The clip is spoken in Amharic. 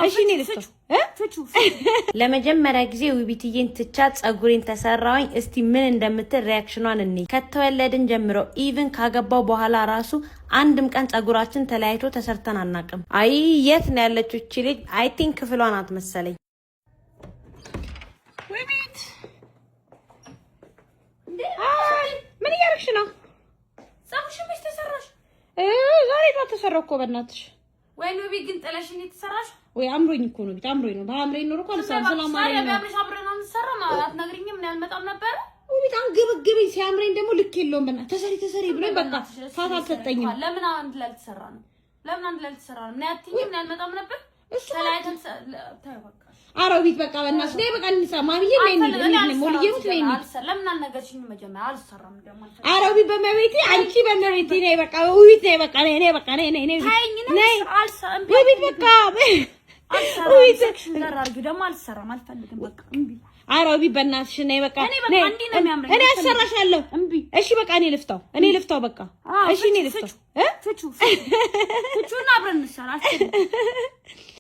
እሺ እኔ ልፍታው ለመጀመሪያ ጊዜ ውቢትዬን ትቻት ጸጉሬን ተሰራውኝ እስቲ ምን እንደምትል ሪአክሽኗን እንይ ከተወለድን ጀምሮ ኢቭን ካገባው በኋላ ራሱ አንድም ቀን ጸጉራችን ተለያይቶ ተሰርተን አናቅም አይ የት ነው ያለችው እቺ ልጅ አይ ቲንክ ክፍሏ ናት መሰለኝ ውቢት ምን ያርክሽ ነው ጸጉርሽ መች ተሰራሽ ዛሬ ነው ተሰራው እኮ በእናትሽ ወይ ነው ቢግ ግን ጥለሽኝ ተሰራሽ ወይ አምሮኝ እኮ ነው ቢታምሮኝ ነው በአምሮኝ ነው እኮ ሰላም አለኝ ነው ያብረሽ አብረን ነው ተሰራ ማለት ነግሪኝም ነው ያልመጣም ነበር ውቢታን ግብግብኝ ሲያምረኝ ደግሞ ልክ የለውም በእናትሽ ተሰሪ ብሎኝ በቃ ሳት አልሰጠኝም ለምን አንድ ላይ ተሰራ ነው ምን ያትኝም ነው ያልመጣም ነበር ሰላይተን ታይወቃ አሮቢት በቃ በእናትሽ ነይ በቃ እንሰማምዬ ነይ ሞልዬሙት ነይ ለምን አልነገርሽኝም መጀመሪያ አልሰራም ደግሞ አሮቢት በመቤቴ አንቺ በመቤቴ ነይ በቃ ውቢት ነይ በቃ ነይ አልሰራም ውቢት በቃ ውቢት ዘራርጊ ደግሞ አልሰራም አልፈልግም በቃ እምቢ አሮቢት በእናትሽ ነይ በቃ እኔ አሰራሻለሁ እምቢ እሺ በቃ እኔ ልፍታው በቃ እሺ እኔ ልፍታው ፍቹና አብረን እንሰራ